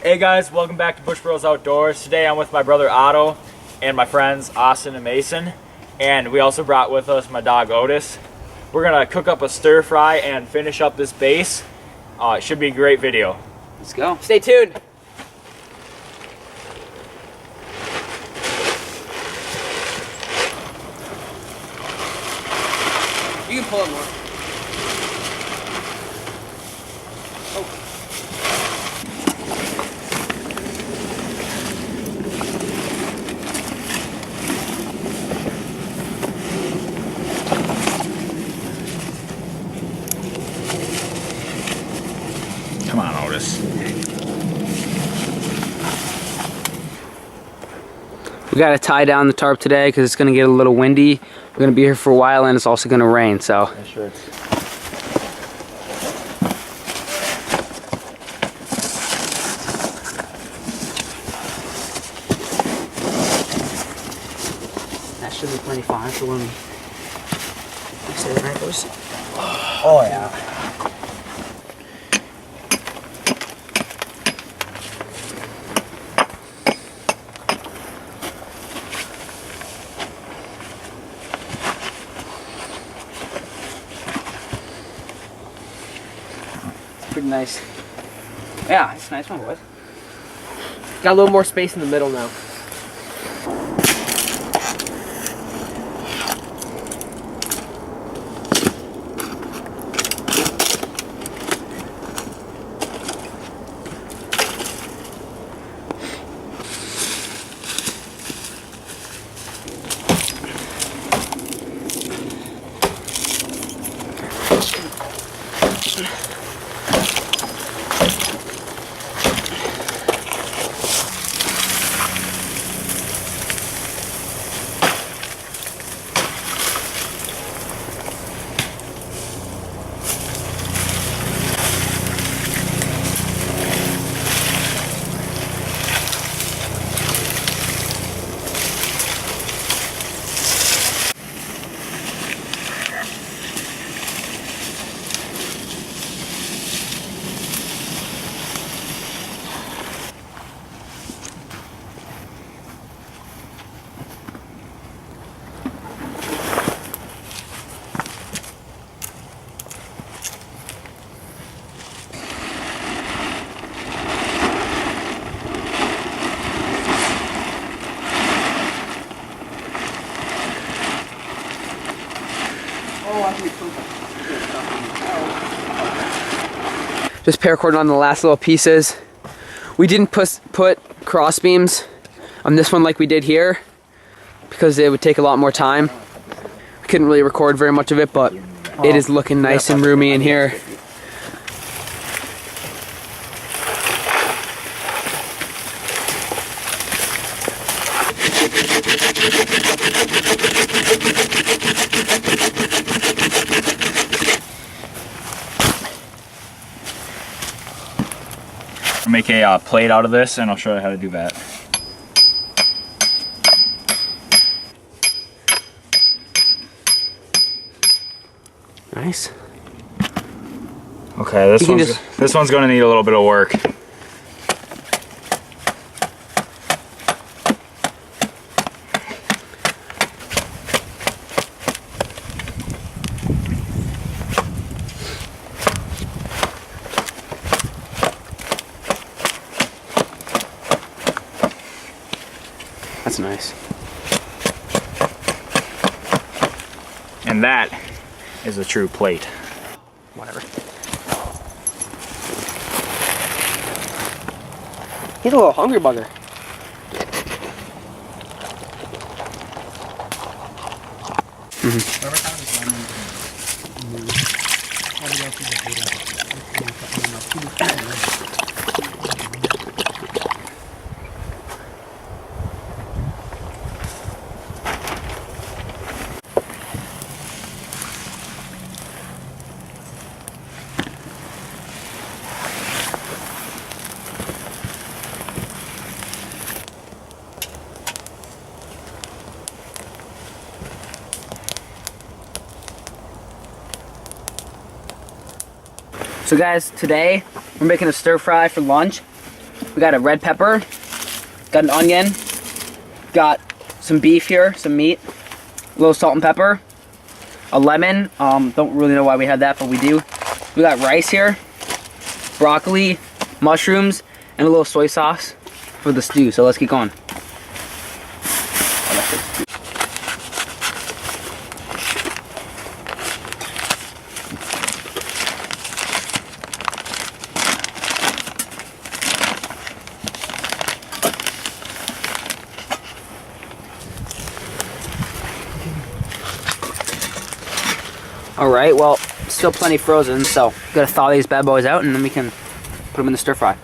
Hey guys, welcome back to Bush Bros Outdoors. Today I'm with my brother Otto and my friends Austin and Mason. And we also brought with us my dog Otis. We're gonna cook up a stir fry and finish up this base. It should be a great video. Let's go. Stay tuned. You can pull it more. Come on, Otis. We got to tie down the tarp today because it's going to get a little windy. We're going to be here for a while and it's also going to rain, so. Yeah, sure. That should be plenty fine for when we say the night, boys. Oh yeah. Pretty nice. Yeah, it's a nice one, boys. Got a little more space in the middle now. Just paracording on the last little pieces. We didn't put cross beams on this one like we did here because it would take a lot more time. We couldn't really record very much of it, but it is looking nice and roomy in here. I'll make a plate out of this and I'll show you how to do that. Nice. Okay, this one's going to need a little bit of work. That's nice. And that is a true plate. Whatever. He's a little hungry bugger. So guys, today we're making a stir fry for lunch. We got a red pepper, got an onion, got some beef here, some meat, a little salt and pepper, a lemon. Don't really know why we had that, but we do. We got rice here, broccoli, mushrooms, and a little soy sauce for the stew. So let's get going. Alright, well, still plenty frozen, so gotta thaw these bad boys out and then we can put them in the stir fry.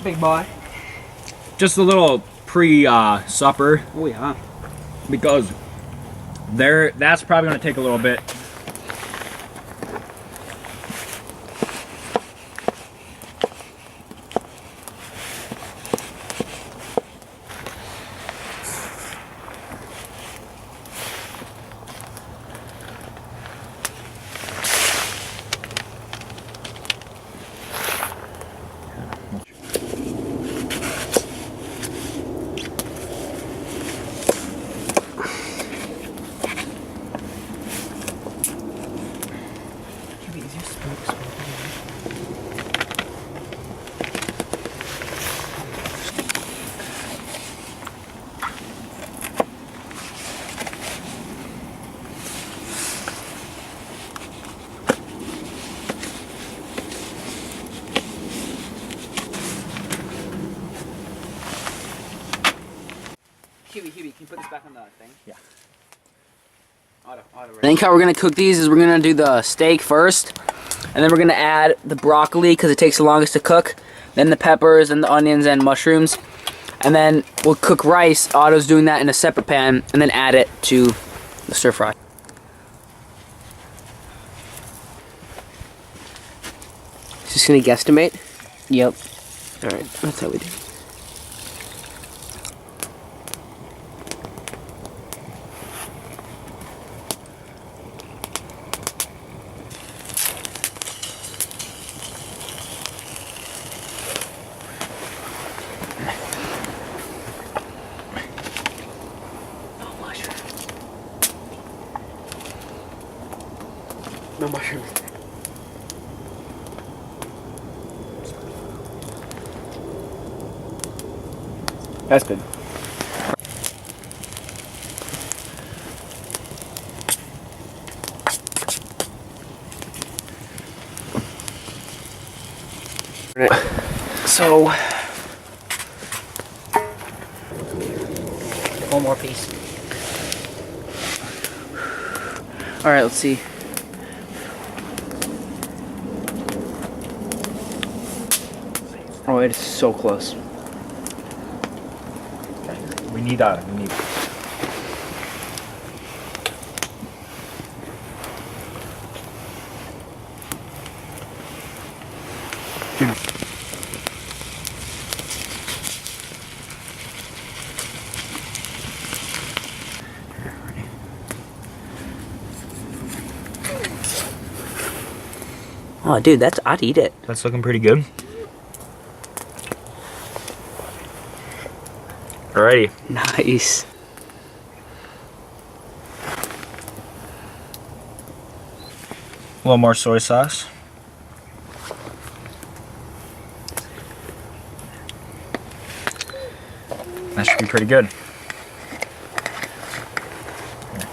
Big boy. Just a little pre-supper Oh yeah. because that's probably going to take a little bit. Huey, can you put this back on the thing? Yeah. I think how we're gonna cook these is we're gonna do the steak first, and then we're gonna add the broccoli because it takes the longest to cook, then the peppers and the onions and mushrooms, and then we'll cook rice. Otto's doing that in a separate pan, and then add it to the stir fry. Just gonna guesstimate. Yep. Alright, that's how we do. No mushrooms. That's good. So, one more piece. All right, let's see. Oh, it is so close. We need Oh, dude, I'd eat it. That's looking pretty good. Alrighty. Nice. A little more soy sauce. That should be pretty good.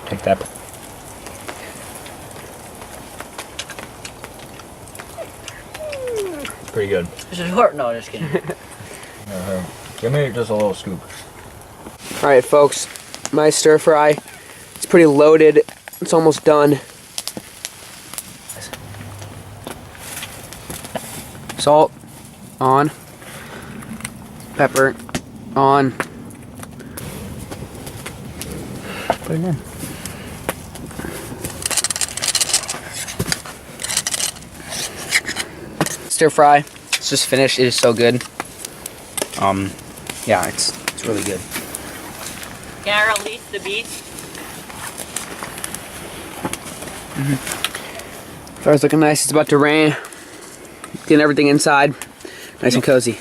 Take that. Pretty good. This is hurt. No, just kidding. Give me just a little scoop. Alright folks, my stir fry It's pretty loaded. It's almost done. Salt on. Pepper on. Put it in. Stir fry. It's just finished. It is so good. Yeah, it's really good. Can I release the beets? Fire's looking nice. It's about to rain. Getting everything inside. Nice and cozy.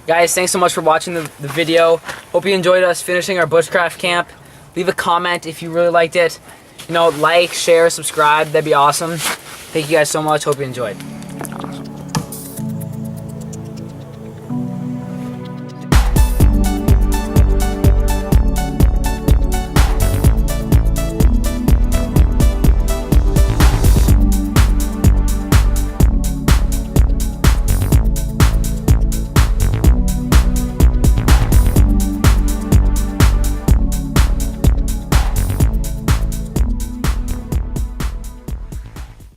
Guys, thanks so much for watching the video. Hope you enjoyed us finishing our bushcraft camp. Leave a comment if you really liked it. You know, like, share, subscribe. That'd be awesome. Thank you guys so much. Hope you enjoyed.